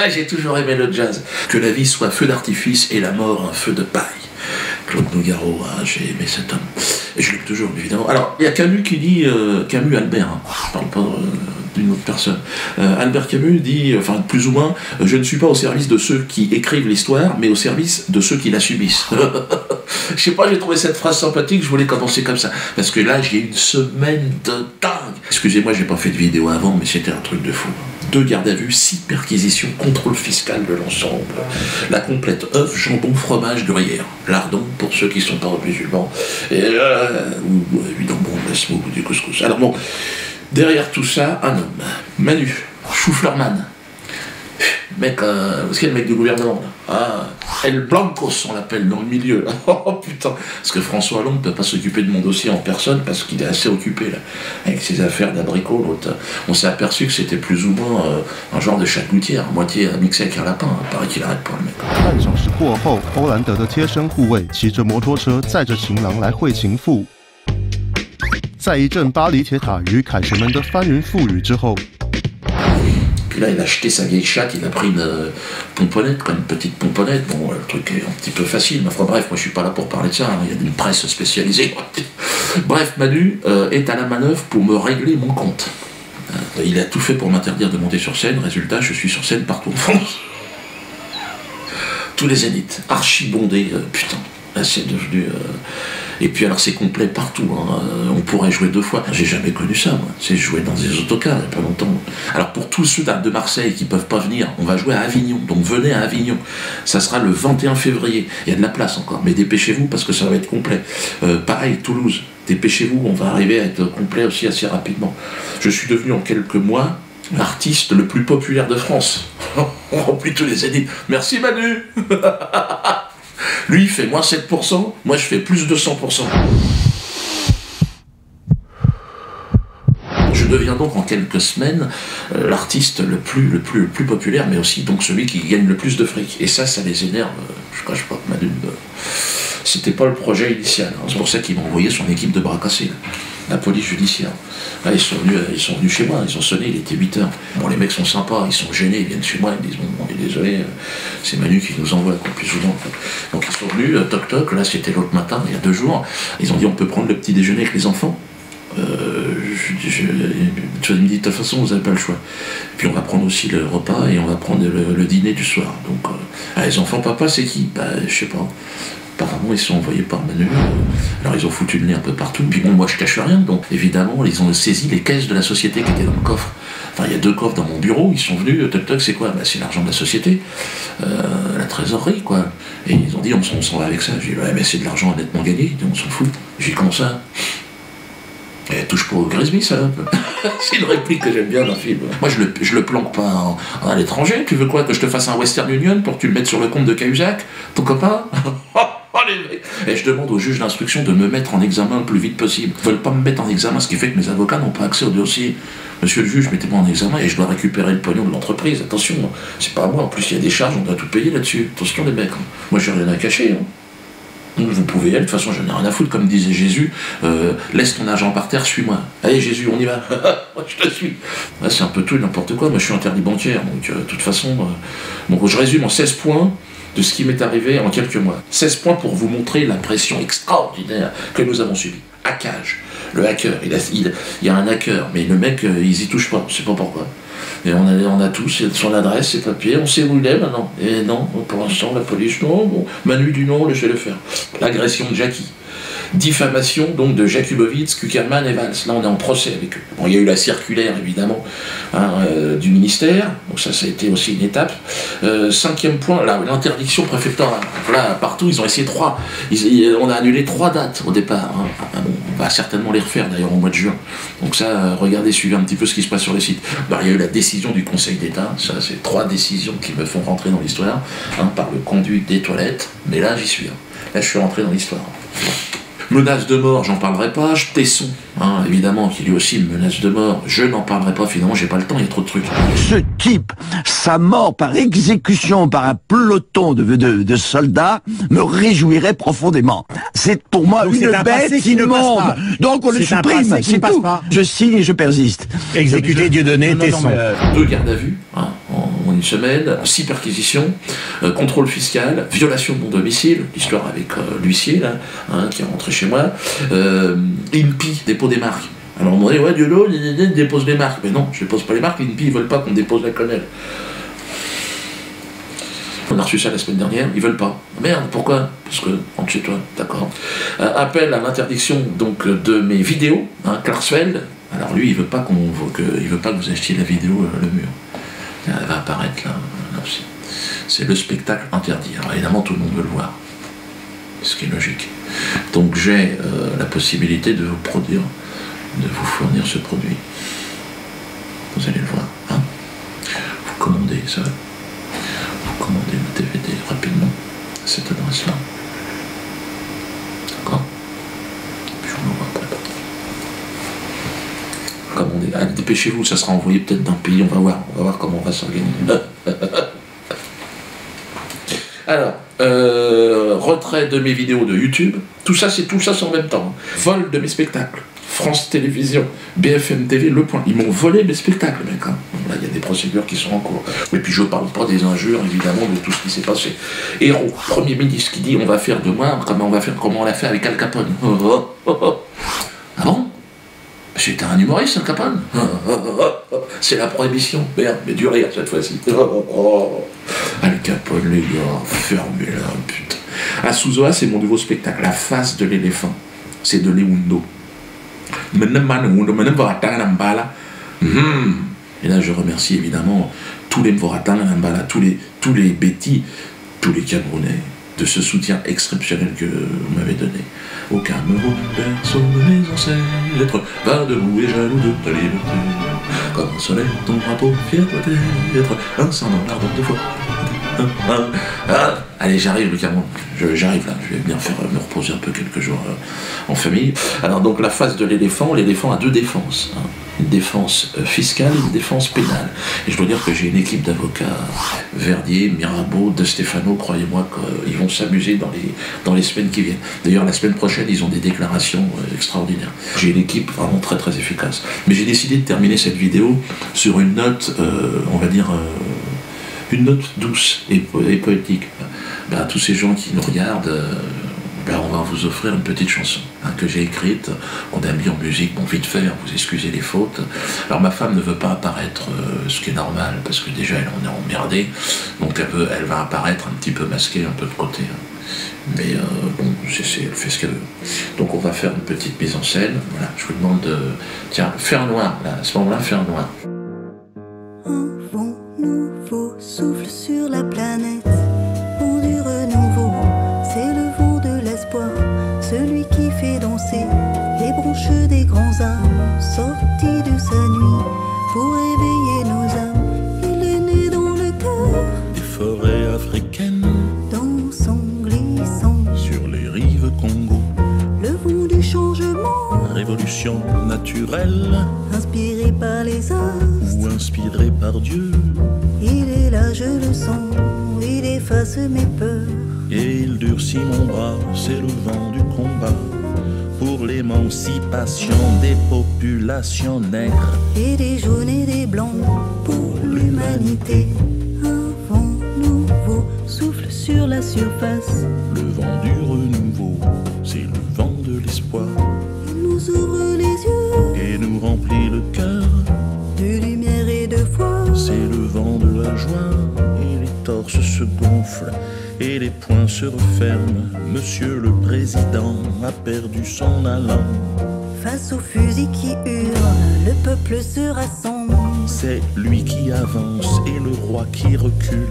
J'ai toujours aimé le jazz. Que la vie soit feu d'artifice et la mort un feu de paille. Claude Nougaro, j'ai aimé cet homme. Et je l'aime toujours, évidemment. Alors, il y a Camus qui dit, Camus Albert, hein, je parle pas d'une autre personne. Albert Camus dit, enfin plus ou moins, je ne suis pas au service de ceux qui écrivent l'histoire, mais au service de ceux qui la subissent. Je sais pas, j'ai trouvé cette phrase sympathique, je voulais commencer comme ça. Parce que là, j'ai une semaine de dingue. Excusez-moi, j'ai pas fait de vidéo avant, mais c'était un truc de fou. 2 gardes à vue, 6 perquisitions, contrôle fiscal de l'ensemble. La complète œuf, jambon, fromage, gruyère. Lardon, pour ceux qui sont pas musulmans. Et ou évidemment, bon, ou du couscous. Alors bon, derrière tout ça, un homme. Manu, Choufleurman. Mec, où est-ce qu'il y a le mec du gouvernement là? Ah, El Blancos, on l'appelle dans le milieu. Oh putain, parce que François Hollande ne peut pas s'occuper de mon dossier en personne parce qu'il est assez occupé là, avec ses affaires d'abricot. L'autre, on s'est aperçu que c'était plus ou moins un genre de chat-gouttière, moitié mixé avec un lapin. Paraît qu'il arrête pas le mec. 半小时过后，欧兰德的贴身护卫骑着摩托车载着情郎来会情妇，在一阵巴黎铁塔与凯旋门的翻云覆雨之后。 Puis là, il a acheté sa vieille chatte, il a pris une pomponnette, quoi, une petite pomponnette. Bon, le truc est un petit peu facile, mais enfin bref, moi je suis pas là pour parler de ça, hein. Il y a une presse spécialisée. Bref, Manu est à la manœuvre pour me régler mon compte. Il a tout fait pour m'interdire de monter sur scène, résultat, je suis sur scène partout en France. Tous les zéniths, archi bondés, putain, là c'est devenu... Et puis alors c'est complet partout, hein. On pourrait jouer 2 fois. J'ai jamais connu ça, moi. C'est jouer dans des autocars il n'y a pas longtemps. Alors pour tous ceux de Marseille qui peuvent pas venir, on va jouer à Avignon. Donc venez à Avignon. Ça sera le 21 février. Il y a de la place encore, mais dépêchez-vous parce que ça va être complet. Pareil, Toulouse, dépêchez-vous, on va arriver à être complet aussi assez rapidement. Je suis devenu en quelques mois l'artiste le plus populaire de France. On remplit tous les années. Merci Manu. Lui, il fait moins 7%, moi je fais plus de 100%. Je deviens donc en quelques semaines l'artiste le plus populaire, mais aussi donc celui qui gagne le plus de fric. Et ça les énerve, je cache pas, Manu. C'était pas le projet initial, hein. C'est pour ça qu'il m'a envoyé son équipe de bras cassés, la police judiciaire. Là, ils sont venus chez moi, ils ont sonné, il était 8h. Bon, les mecs sont sympas, ils sont gênés, ils viennent chez moi, ils me disent bon, on est désolé, c'est Manu qui nous envoie, plus souvent. Donc ils sont venus, toc toc, là c'était l'autre matin, il y a 2 jours, ils ont dit on peut prendre le petit déjeuner avec les enfants. Tu me dis de toute façon vous n'avez pas le choix. Puis on va prendre aussi le repas et on va prendre le dîner du soir. Donc les enfants, papa c'est qui? Bah je sais pas. Apparemment, ils sont envoyés par Manu. Alors, ils ont foutu le nez un peu partout. Puis bon, moi, je cache rien. Donc, évidemment, ils ont saisi les caisses de la société qui étaient dans le coffre. Enfin, il y a 2 coffres dans mon bureau. Ils sont venus. Toc, toc, c'est quoi? Bah, c'est l'argent de la société. La trésorerie, quoi. Et ils ont dit, on s'en va avec ça. J'ai dit, ouais, mais c'est de l'argent honnêtement gagné. On s'en fout. J'ai dit, comment ça? Elle touche pas au Grisby, ça, un peu. C'est une réplique que j'aime bien d'un film. Moi, je le planque pas à l'étranger. Tu veux quoi? Que je te fasse un Western Union pour que tu le mettes sur le compte de Cahuzac, ton copain? Et je demande au juge d'instruction de me mettre en examen le plus vite possible. Ils veulent pas me mettre en examen, ce qui fait que mes avocats n'ont pas accès au dossier. Monsieur le juge, mettez-moi en examen et je dois récupérer le pognon de l'entreprise. Attention, c'est pas à moi. En plus, il y a des charges, on doit tout payer là-dessus. Attention, les mecs. Moi, j'ai rien à cacher. Vous pouvez y aller, de toute façon, j'en ai rien à foutre, comme disait Jésus. Laisse ton argent par terre, suis-moi. Allez, Jésus, on y va. Je te suis. Ouais, c'est un peu tout et n'importe quoi. Moi, je suis interdit bancaire. Donc, de toute façon, bon, je résume en 16 points de ce qui m'est arrivé en quelques mois. 16 points pour vous montrer la pression extraordinaire que nous avons subie. Hackage. Le hacker, il y a un hacker, mais le mec, ils y touchent pas, je sais pas pourquoi. Et on a tous son adresse, ses papiers, on sait où il est maintenant. Et non, pour l'instant, la police, non, bon, Manu dit non, laissez-le faire. L'agression de Jackie. Diffamation donc de Jakubowicz, Kuckerman et Valls. Là, on est en procès avec eux. Bon, il y a eu la circulaire, évidemment, du ministère. Donc ça a été aussi une étape. 5e point, l'interdiction préfectorale. Là, partout, ils ont essayé 3. On a annulé 3 dates au départ. Hein. Bon, on va certainement les refaire, d'ailleurs, au mois de juin. Donc ça, regardez, suivez un petit peu ce qui se passe sur les sites. Bah, il y a eu la décision du Conseil d'État. Ça, c'est 3 décisions qui me font rentrer dans l'histoire. Hein, par le conduit des toilettes. Mais là, j'y suis. Hein. Là, je suis rentré dans l'histoire. Menace de mort, j'en parlerai pas. Tesson, hein, évidemment, qui lui aussi une menace de mort, je n'en parlerai pas. Finalement, j'ai pas le temps, il y a trop de trucs. Ce type, sa mort par exécution par un peloton de soldats me réjouirait profondément. C'est pour moi donc une bête immonde. Donc on le supprime, c'est tout. Je signe et je persiste. Exécuté Dieudonné, Tesson. Deux gardes à vue, hein, en une semaine, 6 perquisitions, contrôle fiscal, violation de mon domicile, l'histoire avec l'huissier là, hein, qui est rentré chez moi, INPI, dépôt des marques. Alors on me dit, ouais, Dieudonné dépose les marques. Mais non, je dépose pas les marques, l'INPI, ils veulent pas qu'on dépose la quenelle. On a reçu ça la semaine dernière, ils veulent pas. Merde, pourquoi? Parce que, rentre chez toi, d'accord. Appel à l'interdiction donc de mes vidéos, hein, Klarsfeld. Alors lui, il veut pas il veut pas que vous achetiez la vidéo Le Mur. Elle va apparaître là aussi. C'est le spectacle interdit. Alors évidemment, tout le monde veut le voir. Ce qui est logique. Donc j'ai la possibilité de vous produire, de vous fournir ce produit. Vous allez le voir. Hein, vous commandez ça. Vous commandez le DVD rapidement à cette adresse-là. D'accord? Puis je vous l'envoie après. Commandez. Allez, dépêchez-vous, ça sera envoyé peut-être d'un pays, on va voir comment on va s'organiser. Alors, retrait de mes vidéos de YouTube, tout ça c'est en même temps. Vol de mes spectacles. France Télévisions, BFM TV, Le Point. Ils m'ont volé mes spectacles, mec. Hein. Là, il y a des procédures qui sont en cours. Et puis, je ne parle pas des injures, évidemment, de tout ce qui s'est passé. Héros, Premier ministre qui dit on va faire de moi, comment on l'a fait avec Al Capone. Ah bon? C'était un humoriste, Al Capone. C'est la prohibition. Merde, mais du rire cette fois-ci. Al Capone, les gars, fermez-la, putain. À Souzoa, c'est mon nouveau spectacle, La face de l'éléphant. C'est de Lewundo. Et là, je remercie évidemment tous les Mvoratans, tous les Bétis, tous les Camerounais de ce soutien exceptionnel que vous m'avez donné. Au Cameroun, berceau de mes ancêtres, va debout et jaloux de ta liberté. Comme un soleil, ton drapeau, fier doit être un sang dans l'ardeur de foi. Allez, j'arrive, le Cameroun. J'arrive là, je vais bien me reposer un peu quelques jours en famille. Alors donc la face de l'éléphant a deux défenses. Hein. Une défense fiscale et une défense pénale. Et je dois dire que j'ai une équipe d'avocats, Verdier, Mirabeau, De Stefano, croyez-moi qu'ils vont s'amuser dans les semaines qui viennent. D'ailleurs, la semaine prochaine, ils ont des déclarations extraordinaires. J'ai une équipe vraiment très très efficace. Mais j'ai décidé de terminer cette vidéo sur une note, on va dire, une note douce et poétique. À tous ces gens qui nous regardent, on va vous offrir une petite chanson que j'ai écrite, qu'on a mis en musique, bon vite fait, vous excusez les fautes. Alors ma femme ne veut pas apparaître, ce qui est normal, parce que déjà elle en est emmerdée, donc elle va apparaître un petit peu masquée, un peu de côté. Mais bon, elle fait ce qu'elle veut. Donc on va faire une petite mise en scène, voilà, je vous demande de... Tiens, faire noir, là, à ce moment-là, faire noir. Un vent nouveau souffle sur la planète, vent du renouveau, c'est le vent de l'espoir, celui qui fait danser les branches des grands arbres, sortis de sa nuit pour éveiller nos âmes. Il est né dans le cœur des forêts africaines, dansant, glissant sur les rives Congo, le vent du changement, révolution naturelle, inspiré par les astres ou inspiré par Dieu. Il est là, je le sens, il efface mes peurs et il durcit mon bras, c'est le vent du combat pour l'émancipation des populations nègres et des jaunes et des blancs pour l'humanité. Un vent nouveau souffle sur la surface, le vent du renouveau, c'est le vent de l'espoir. Il nous ouvre les yeux et nous remplit le cœur de lumière et de foi. C'est le vent de la joie et les torses se gonflent et les poings se referment. Monsieur le Président a perdu son allant. Face aux fusils qui hurlent, le peuple se rassemble. C'est lui qui avance et le roi qui recule.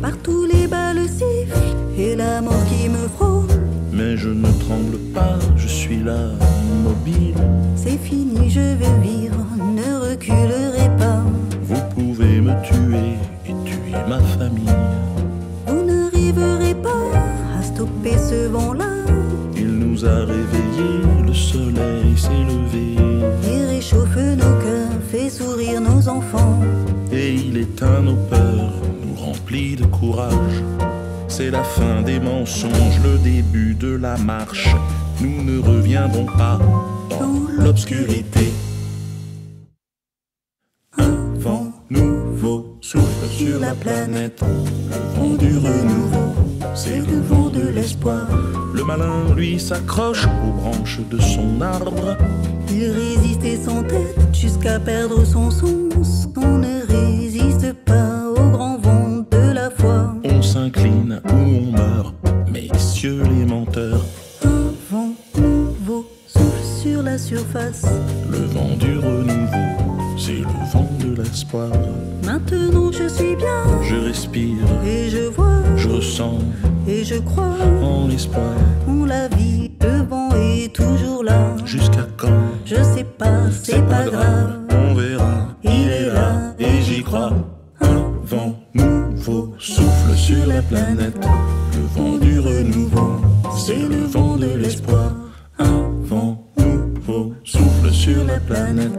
Partout les balles sifflent et la mort qui me frôle. Mais je ne tremble pas, je suis là, immobile. C'est fini, je veux vivre, ne reculerai pas. Vous pouvez me tuer et tuer ma famille. Vous n'arriverez pas à stopper ce vent-là. Il nous a réveillés nos enfants. Et il éteint nos peurs, nous remplit de courage. C'est la fin des mensonges, le début de la marche. Nous ne reviendrons pas dans l'obscurité. Un vent nouveau souffle sur la planète. Le vent du renouveau, c'est le vent de l'espoir. Le malin, lui, s'accroche aux branches de son arbre. Il résiste et s'entête jusqu'à perdre son sens. On ne résiste pas au grand vent de la foi. On s'incline ou on meurt, messieurs les menteurs. Un vent nouveau souffle sur la surface. Le vent du renouveau, c'est le vent de l'espoir. Maintenant je suis bien, Je respire, et je vois, je ressens et je crois en l'espoir. en la vie. Le vent est toujours là. Jusqu'à quand? Je sais pas, c'est pas grave. On verra, il est là et j'y crois. Un vent nouveau souffle sur la planète. Le vent du renouveau, c'est le vent de l'espoir. Un vent nouveau souffle sur la planète.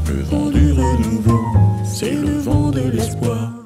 Le vent du renouveau, c'est le vent de l'espoir.